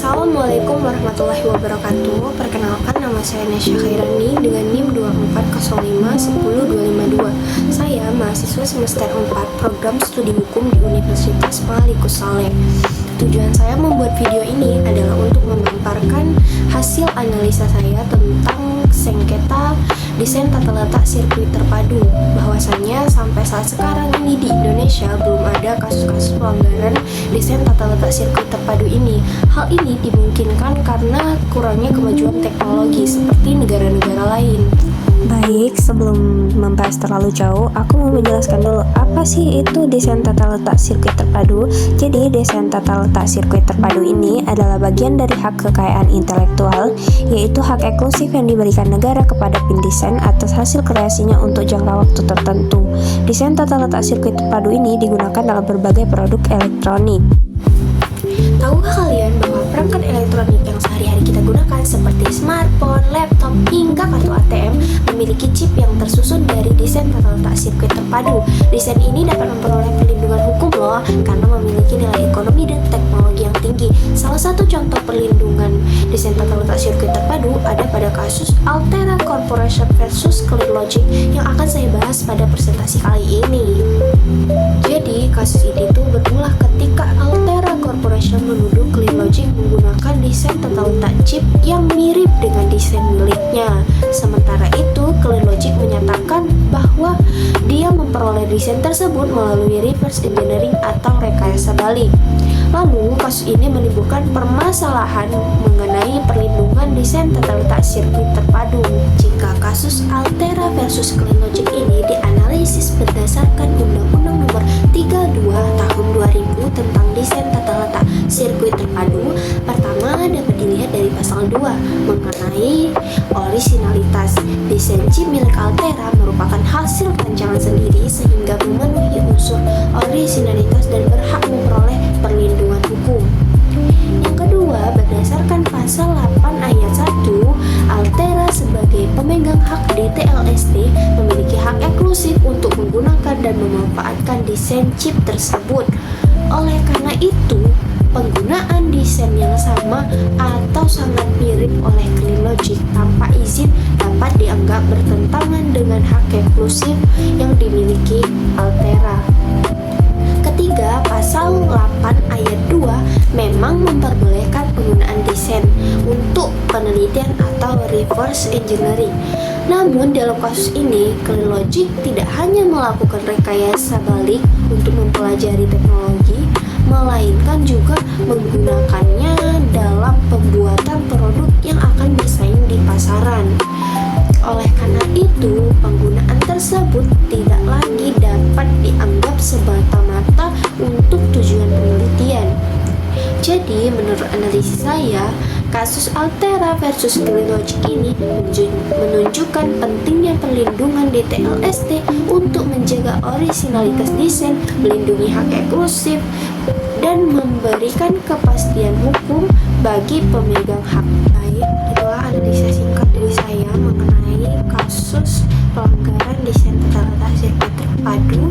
Assalamualaikum warahmatullahi wabarakatuh. Perkenalkan, nama saya Nesya Khairani dengan NIM 240510252. Saya mahasiswa semester 4 program studi hukum di Universitas Malikus Saleh. Tujuan saya membuat video ini adalah untuk memaparkan hasil analisa saya tentang sengketa desain tata letak sirkuit terpadu. Bahwasannya sampai saat sekarang ini di Indonesia belum ada kasus-kasus pelanggaran desain tata letak sirkuit terpadu ini. Hal ini dimungkinkan karena kurangnya kemajuan teknologi seperti negara-negara lain. Baik, sebelum membahas terlalu jauh, aku mau menjelaskan dulu apa sih itu desain tata letak sirkuit terpadu. Jadi, desain tata letak sirkuit terpadu ini adalah bagian dari hak kekayaan intelektual, yaitu hak eksklusif yang diberikan negara kepada pendesain atas hasil kreasinya untuk jangka waktu tertentu. Desain tata letak sirkuit terpadu ini digunakan dalam berbagai produk elektronik. Tahukah kalian bahwa perangkat elektronik yang sehari-hari kita gunakan seperti smartphone, laptop, hingga kartu ATM memiliki chip yang tersusun dari desain tata letak sirkuit terpadu. Desain ini dapat memperoleh perlindungan hukum loh, karena memiliki nilai ekonomi dan teknologi yang tinggi. Salah satu contoh perlindungan desain tata letak sirkuit terpadu ada pada kasus Altera Corporation versus ClearLogic yang akan saya bahas pada presentasi kali ini. Jadi, kasus ini tuh bermula ketika Altera Corporation menuduh ClearLogic menggunakan desain tata letak chip yang mirip dengan desain miliknya. Sementara itu, ClearLogic menyatakan bahwa dia memperoleh desain tersebut melalui reverse engineering atau rekayasa balik. Lalu, kasus ini menimbulkan permasalahan mengenai perlindungan desain tata letak sirkuit terpadu. Jika kasus Altera versus ClearLogic ini dianalisis berdasarkan Undang-Undang Nomor 32 Tahun 2000 tentang desain tata letak sirkuit terpadu, pertama dapat dilihat dari pasal 2 mengenai orisinalitas. Desain chip milik Altera merupakan hasil rancangan sendiri sehingga memenuhi unsur orisinalitas dan berhak memperoleh perlindungan hukum. Yang kedua, berdasarkan pasal 8 ayat 1, Altera sebagai pemegang hak DTLST memiliki hak eksklusif untuk menggunakan dan memanfaatkan desain chip tersebut. Oleh karena itu, penggunaan desain yang sama atau sangat mirip oleh ClearLogic tanpa izin dapat dianggap bertentangan dengan hak eksklusif yang dimiliki Altera. Ketiga, pasal 8 ayat 2 memang memperbolehkan penggunaan desain untuk penelitian atau reverse engineering. Namun dalam kasus ini, ClearLogic tidak hanya melakukan rekayasa balik untuk mempelajari teknologi, melainkan juga menggunakannya dalam pembuatan produk yang akan bersaing di pasaran. Oleh karena itu, penggunaan tersebut tidak lagi dapat dianggap semata-mata untuk tujuan penelitian. Jadi, menurut analisis saya, kasus Altera versus ClearLogic ini menunjukkan pentingnya perlindungan DTLST untuk menjaga orisinalitas desain, melindungi hak eksklusif, dan memberikan kepastian hukum bagi pemegang hak. Baik, itulah analisa singkat dari saya mengenai kasus pelanggaran desain tata letak sirkuit terpadu